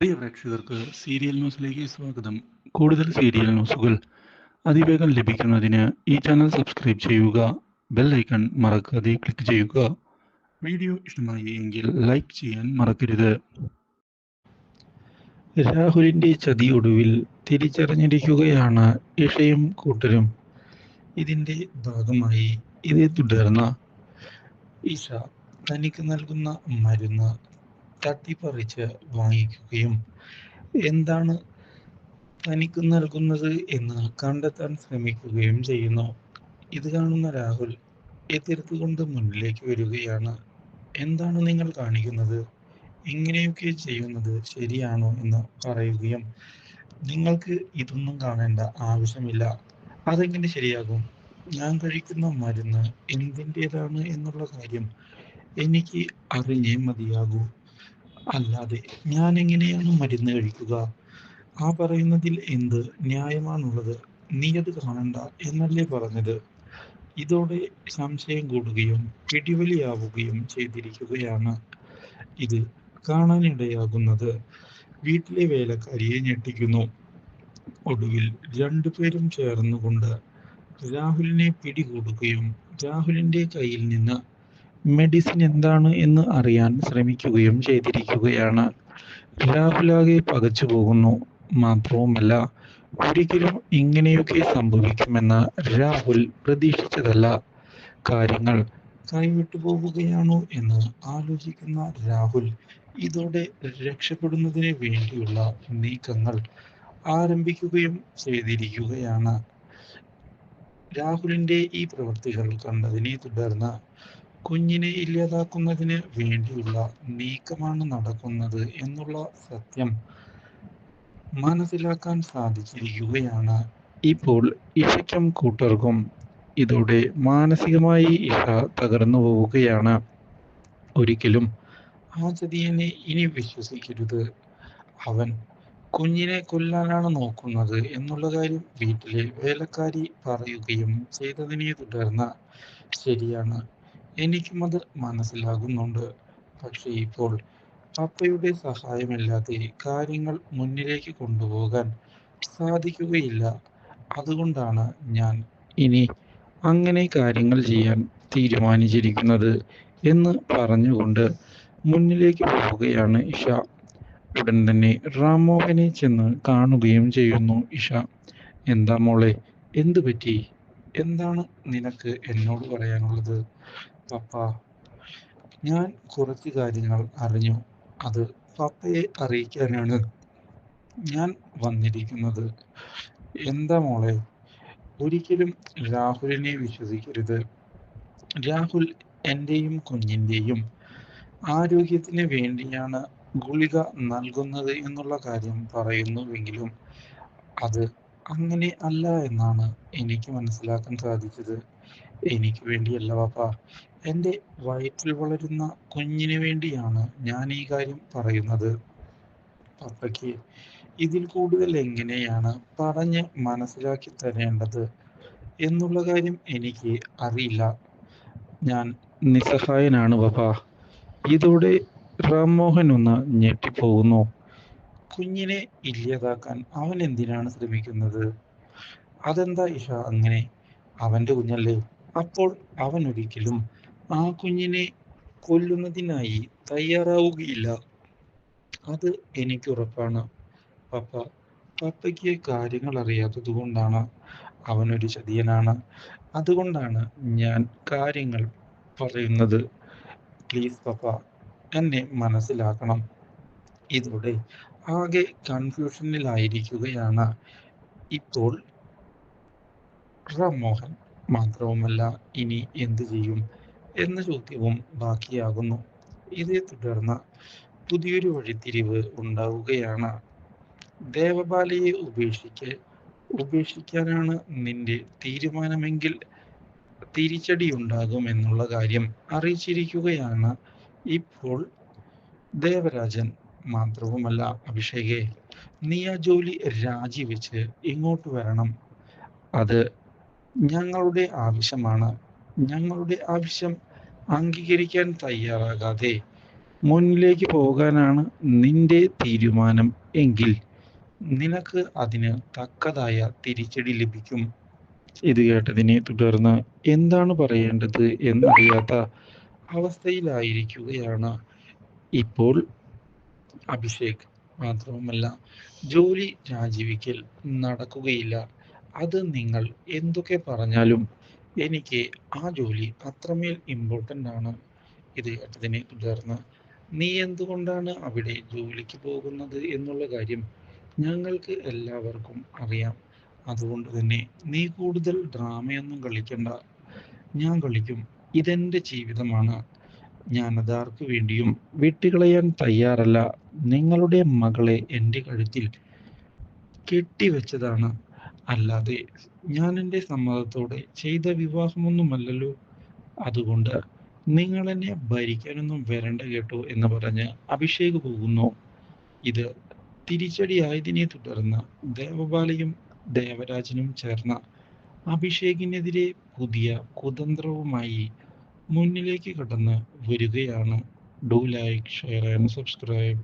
പ്രിയ പ്രേക്ഷകർക്ക് സീരിയൽ ന്യൂസിലേക്ക് സ്വാഗതം. കൂടുതൽ സീരിയൽ ന്യൂസുകൾ അതിവേഗം ലഭിക്കുന്നതിന് ഈ ചാനൽ സബ്സ്ക്രൈബ് ചെയ്യുക. ബെൽ ഐക്കൺ മറക്കാതെ ക്ലിക്ക് ചെയ്യുക. വീഡിയോ ഇഷ്ടമായി എങ്കിൽ ലൈക്ക് ചെയ്യാൻ മറക്കരുത്. രാഹുലിന്റെ ചതിയൊടുവിൽ തിരിച്ചറിഞ്ഞിരിക്കുകയാണ് ഇഷയും കൂട്ടരും. ഇതിന്റെ ഭാഗമായി ഇതേ തുടർന്ന് ഇഷ തനിക്ക് നൽകുന്ന മരുന്ന് തട്ടിപ്പറിച്ച് വാങ്ങിക്കുകയും എന്താണ് തനിക്ക് നൽകുന്നത് എന്ന് കണ്ടെത്താൻ ശ്രമിക്കുകയും ചെയ്യുന്നു. ഇത് കാണുന്ന രാഹുൽ എതിർത്തുകൊണ്ട് മുന്നിലേക്ക് വരികയാണ്. എന്താണ് നിങ്ങൾ കാണിക്കുന്നത്? ഇങ്ങനെയൊക്കെ ചെയ്യുന്നത് ശരിയാണോ എന്ന് പറയുകയും നിങ്ങൾക്ക് ഇതൊന്നും കാണേണ്ട ആവശ്യമില്ല. അതെങ്ങനെ ശരിയാകും? ഞാൻ കഴിക്കുന്ന മരുന്ന് എന്തിൻ്റെതാണ് എന്നുള്ള കാര്യം എനിക്ക് അറിഞ്ഞേ മതിയാകൂ. അല്ലാതെ ഞാൻ എങ്ങനെയാണ് മരുന്ന് കഴിക്കുക? ആ പറയുന്നതിൽ എന്ത് ന്യായമാണുള്ളത്? നീ അത് കാണണ്ട എന്നല്ലേ പറഞ്ഞത്? ഇതോടെ സംശയം കൂടുകയും പിടിവലിയാവുകയും ചെയ്തിരിക്കുകയാണ്. ഇത് കാണാനിടയാകുന്നത് വീട്ടിലെ വേലക്കാരിയെ ഞെട്ടിക്കുന്നു. ഒടുവിൽ രണ്ടുപേരും ചേർന്നുകൊണ്ട് രാഹുലിനെ പിടികൂടുകയും രാഹുലിന്റെ കയ്യിൽ നിന്ന് മെഡിസിൻ എന്താണ് എന്ന് അറിയാൻ ശ്രമിക്കുകയും ചെയ്തിരിക്കുകയാണ്. രാഹുലാകെ പകച്ചു പോകുന്നു. മാത്രവുമല്ല, ഒരിക്കലും ഇങ്ങനെയൊക്കെ സംഭവിക്കുമെന്ന് രാഹുൽ പ്രതീക്ഷിച്ചതല്ല. കാര്യങ്ങൾ കൈവിട്ടു പോവുകയാണോ എന്ന് ആലോചിക്കുന്ന രാഹുൽ ഇതോടെ രക്ഷപ്പെടുന്നതിന് വേണ്ടിയുള്ള നീക്കങ്ങൾ ആരംഭിക്കുകയും ചെയ്തിരിക്കുകയാണ്. രാഹുലിന്റെ ഈ പ്രവൃത്തികൾ കണ്ടതിനെ തുടർന്ന് കുഞ്ഞിനെ ഇല്ലാതാക്കുന്നതിന് വേണ്ടിയുള്ള നീക്കമാണ് നടക്കുന്നത് എന്നുള്ള സത്യം മനസ്സിലാക്കാൻ സാധിച്ചിരിക്കുകയാണ് ഇപ്പോൾ ഇഷയ്ക്കും കൂട്ടർക്കും. ഇതോടെ മാനസികമായി ഇഷ തകർന്നു പോവുകയാണ്. ഒരിക്കലും ആ ചതിയനെ ഇനി വിശ്വസിക്കരുത്. അവൻ കുഞ്ഞിനെ കൊല്ലാനാണ് നോക്കുന്നത് എന്നുള്ള കാര്യം വീട്ടിലെ വേലക്കാരി പറയുകയും ചെയ്തതിനെ തുടർന്ന് ശരിയാണ്, എനിക്കും അത് മനസ്സിലാകുന്നുണ്ട്. പക്ഷേ ഇപ്പോൾ പപ്പയുടെ സഹായമില്ലാതെ കാര്യങ്ങൾ മുന്നിലേക്ക് കൊണ്ടുപോകാൻ സാധിക്കുകയില്ല. അതുകൊണ്ടാണ് ഞാൻ ഇനി അങ്ങനെ കാര്യങ്ങൾ ചെയ്യാൻ തീരുമാനിച്ചിരിക്കുന്നത് എന്ന് പറഞ്ഞുകൊണ്ട് മുന്നിലേക്ക് പോവുകയാണ് ഇഷ. ഉടൻ തന്നെ റാംമോഹനെ ചെന്ന് കാണുകയും ചെയ്യുന്നു ഇഷ. എന്താ മോളെ, എന്തു പറ്റി? എന്താണ് നിനക്ക് എന്നോട് പറയാനുള്ളത്? പപ്പ, ഞാൻ കുറച്ച് കാര്യങ്ങൾ അറിഞ്ഞു. അത് പപ്പയെ അറിയിക്കാനാണ് ഞാൻ വന്നിരിക്കുന്നത്. എന്താ മോളെ? ഒരിക്കലും രാഹുലിനെ വിശ്വസിക്കരുത്. രാഹുൽ എന്റെയും കുഞ്ഞിന്റെയും ആരോഗ്യത്തിന് വേണ്ടിയാണ് ഗുളിക നൽകുന്നത് എന്നുള്ള കാര്യം പറയുന്നുവെങ്കിലും അത് അങ്ങനെ അല്ല എന്നാണ് എനിക്ക് മനസ്സിലാക്കാൻ സാധിച്ചത്. എനിക്ക് വേണ്ടിയല്ല പാപ്പ, എൻ്റെ വയറ്റിൽ വളരുന്ന കുഞ്ഞിന് വേണ്ടിയാണ് ഞാൻ ഈ കാര്യം പറയുന്നത്. പപ്പയ്ക്ക് ഇതിൽ കൂടുതൽ എങ്ങനെയാണ് പറഞ്ഞ് മനസ്സിലാക്കി തരേണ്ടത് എന്നുള്ള കാര്യം എനിക്ക് അറിയില്ല. ഞാൻ നിസ്സഹായനാണ് പപ്പ. ഇതോടെ റാംമോഹൻ ഒന്ന് ഞെട്ടിപ്പോകുന്നു. കുഞ്ഞിനെ ഇല്ലാതാക്കാൻ അവൻ എന്തിനാണ് ശ്രമിക്കുന്നത്? അതെന്താ ഇഷ അങ്ങനെ? അവന്റെ കുഞ്ഞല്ലേ? അപ്പോൾ അവൻ ഒരിക്കലും ആ കുഞ്ഞിനെ കൊല്ലുന്നതിനായി തയ്യാറാവുകയില്ല. അത് എനിക്ക് ഉറപ്പാണ്. പപ്പ, പപ്പയ്ക്ക് കാര്യങ്ങൾ അറിയാത്തത് കൊണ്ടാണ്. അവനൊരു ചതിയനാണ്. അതുകൊണ്ടാണ് ഞാൻ കാര്യങ്ങൾ പറയുന്നത്. പ്ലീസ് പപ്പ, എന്നെ മനസ്സിലാക്കണം. ഇതോടെ ആകെ കൺഫ്യൂഷനിലായിരിക്കുകയാണ് ഇപ്പോൾ റാംമോഹൻ. മാത്രവുമല്ല, ഇനി എന്തു ചെയ്യും എന്ന ചോദ്യവും ബാക്കിയാകുന്നു. ഇതേ തുടർന്ന് പുതിയൊരു വഴിത്തിരിവ് ഉണ്ടാവുകയാണ്. ദേവബാലയെ ഉപേക്ഷിക്കാനാണ് നിന്റെ തീരുമാനമെങ്കിൽ തിരിച്ചടിയുണ്ടാകും എന്നുള്ള കാര്യം അറിയിച്ചിരിക്കുകയാണ് ഇപ്പോൾ ദേവരാജൻ. മാത്രവുമല്ല അഭിഷേകെ, നീ ആ ജോലി രാജിവെച്ച് ഇങ്ങോട്ട് വരണം. അത് ഞങ്ങളുടെ ആവശ്യമാണ്. ഞങ്ങളുടെ ആവശ്യം അംഗീകരിക്കാൻ തയ്യാറാകാതെ മുന്നിലേക്ക് പോകാനാണ് നിന്റെ തീരുമാനം എങ്കിൽ നിനക്ക് അതിന് തക്കതായ തിരിച്ചടി ലഭിക്കും. ഇത് കേട്ടതിനെ തുടർന്ന് എന്താണ് പറയേണ്ടത് എന്നറിയാത്ത അവസ്ഥയിലായിരിക്കുകയാണ് ഇപ്പോൾ അഭിഷേക്. മാത്രവുമല്ല, ജോലി രാജിവെക്കൽ നടക്കുകയില്ല. അത് നിങ്ങൾ എന്തൊക്കെ പറഞ്ഞാലും എനിക്ക് ആ ജോലി അത്രമേൽ ഇമ്പോർട്ടൻ്റ് ആണ്. ഇത് കേട്ടതിനെ തുടർന്ന് നീ എന്തുകൊണ്ടാണ് അവിടെ ജോലിക്ക് പോകുന്നത് എന്നുള്ള കാര്യം ഞങ്ങൾക്ക് എല്ലാവർക്കും അറിയാം. അതുകൊണ്ട് തന്നെ നീ കൂടുതൽ ഡ്രാമയൊന്നും കളിക്കണ്ട. ഞാൻ കളിക്കും. ഇതെന്റെ ജീവിതമാണ്. ഞാൻ അതാർക്ക് വേണ്ടിയും വിട്ടുകളയാൻ തയ്യാറല്ല. നിങ്ങളുടെ മകളെ എൻ്റെ കഴുത്തിൽ കെട്ടിവെച്ചതാണ്. അല്ലാതെ ഞാൻ എൻ്റെ സമ്മതത്തോടെ ചെയ്ത വിവാഹമൊന്നുമല്ലല്ലോ. അതുകൊണ്ട് നിങ്ങൾ എന്നെ ഭരിക്കാനൊന്നും വരണ്ട കേട്ടോ എന്ന് പറഞ്ഞ് അഭിഷേക് പോകുന്നു. ഇത് തിരിച്ചടിയായതിനെ തുടർന്ന് ദേവപാലയും ദേവരാജനും ചേർന്ന അഭിഷേകിനെതിരെ പുതിയ കുതന്ത്രവുമായി മുന്നിലേക്ക് കടന്ന് വരികയാണ്. Do like, share and subscribe.